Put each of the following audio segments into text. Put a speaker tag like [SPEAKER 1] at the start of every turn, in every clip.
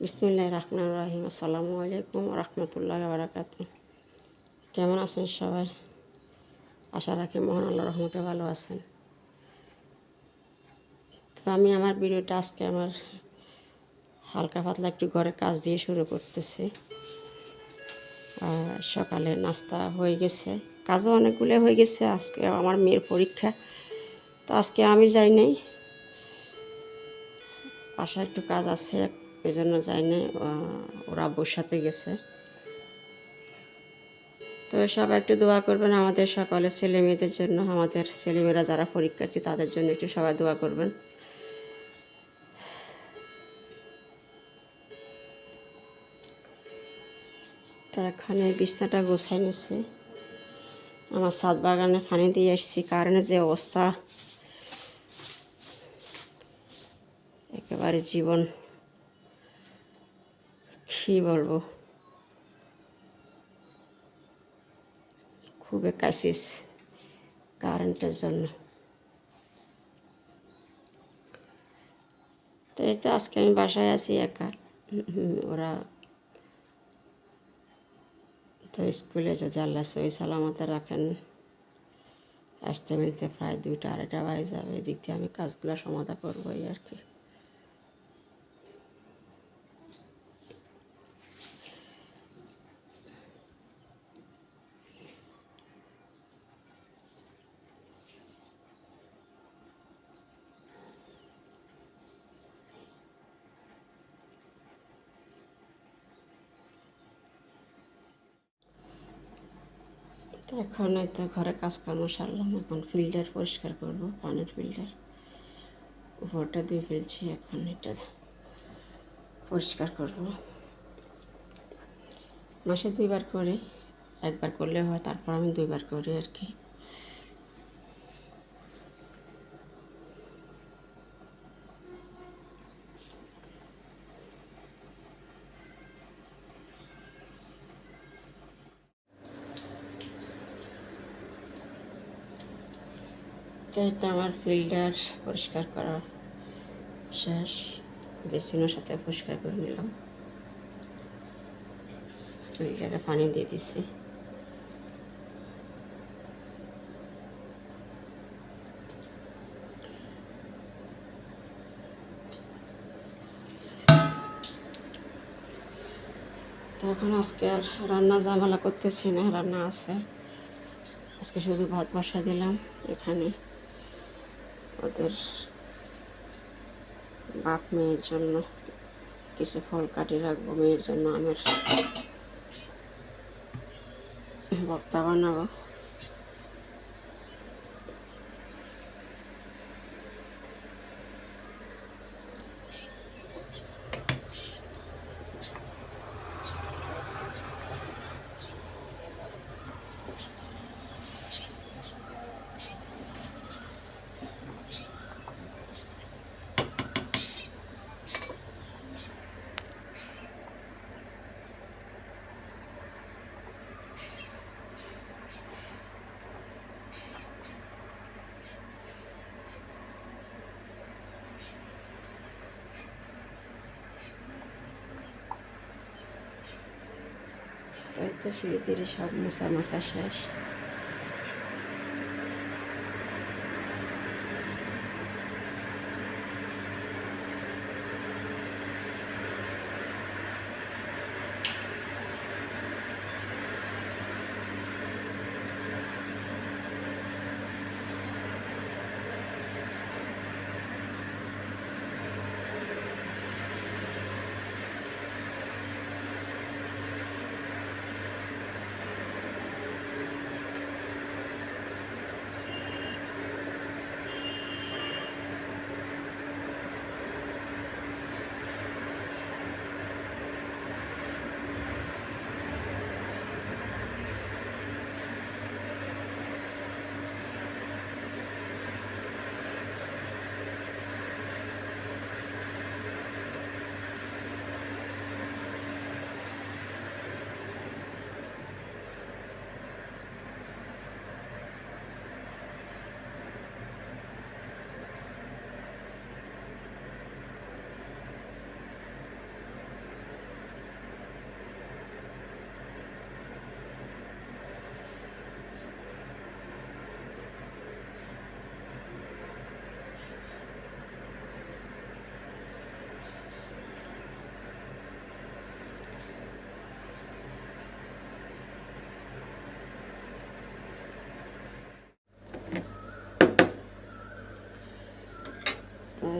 [SPEAKER 1] বিসমিল্লাহির রহমানির রহিম। আসসালামু আলাইকুম রহমতুল্লাহি ওয়া বারাকাতুহু। কেমন আছেন সবাই? আশা রাখি মহান আল্লাহর রহমতে ভালো আছেন। তো আমি আমার ভিডিওটা আজকে আমার হালকা পাতলা একটু ঘরের কাজ দিয়ে শুরু করতেছি। আর সকালে নাস্তা হয়ে গেছে, কাজও অনেকগুলো হয়ে গেছে। আজকে আমার মেয়ের পরীক্ষা, তো আজকে আমি যাই নাই, বাসায় একটু কাজ আছে, এই জন্য যাই নাই। ওরা আব্বুর সাথে গেছে। তো সবাই একটু দোয়া করবেন আমাদের সকলের ছেলে মেয়েদের জন্য, আমাদের ছেলেমেয়েরা যারা পরীক্ষার্থী তাদের জন্য একটু সবাই দোয়া করবেন। তো এখন এই বিছনাটা গোছাই নিচ্ছি। আমার ছাদ বাগানে পানি দিয়ে এসেছি, কারেন্টের যে অবস্থা, একেবারে জীবন কী বলবো, খুবই ক্রাইসিস কারেন্টের জন্য। তো এই তো আজকে আমি বাসায় আছি একা। ওরা তো স্কুলে যদি আল্লাহ সহি সালামতে রাখেন আসতে মিলতে প্রায় 2টা 2:30 বাজে যাবে। এদিক দিয়ে আমি কাজগুলো সমাধা করবো এই আর কি। তো এখন এই তো ঘরে কাজকর্ম সারলাম, এখন ফিল্টার পরিষ্কার করব, পানির ফিল্টার উপরটা দিয়ে ফেলছি, এখন এটা পরিষ্কার করব। মাসে 2বার করি, একবার করলে হয়, তারপর আমি 2বার করি আর কি। তো এটা আমার ফিল্টার পরিষ্কার করা শেষ, বেসিনের সাথে পরিষ্কার করে নিলাম। ফিল্টারে পানি দিয়ে দিচ্ছি। তো এখন আজকে আর রান্না ঝামেলা করতেছি না, রান্না আছে। আজকে শুধু ভাত বসা দিলাম এখানে, ওদের বাপ মেয়ের জন্য কিছু ফল কাটি রাখবো, মেয়ের জন্য আমের ভর্তা বানাবো। তাই তো ধীরে ধীরে সব মোছা শেষ।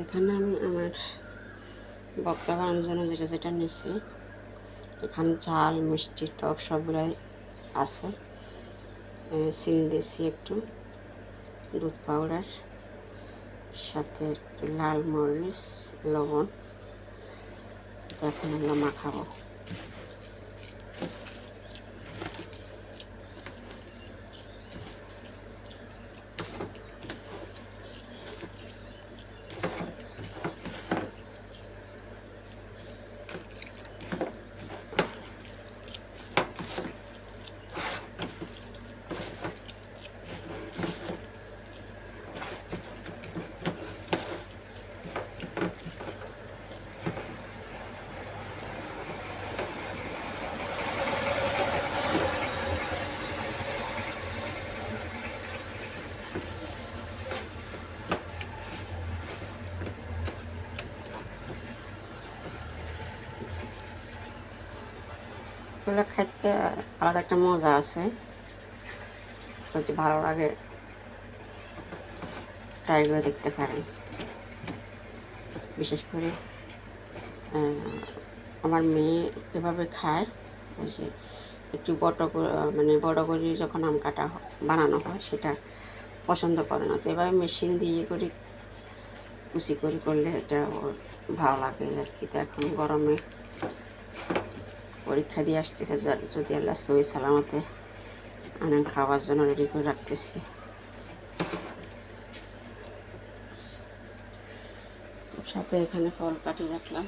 [SPEAKER 1] এখানে আমি আমার ভর্তা বানানোর জন্য যেটা যেটা নিচ্ছি, এখানে ঝাল মিষ্টি টক সবগুলাই আছে। চিনি দিয়েছি একটু, দুধ পাউডার, সাথে একটু লাল মরিচ, লবণ। এখন আমরা মাখাবো। এগুলো খাইতে আলাদা একটা মজা আছে, যদি ভালো লাগে ট্রাই করে দেখতে পারেন। বিশেষ করে আমার মেয়ে এভাবে খায়, ওই যে একটু বড় করে যখন আম কাটা বানানো হয় সেটা পছন্দ করে না, তো এভাবে মেশিন দিয়ে করে কুচি করে করলে এটা ওর ভালো লাগে আর কি। তো এখন গরমে পরীক্ষা দিয়ে আসতেছে, যদি আল্লাহ সহি সালামতে আনেন খাওয়ার জন্য রেডি করে রাখতেছি। সাথে এখানে ফল কাটিয়ে রাখলাম।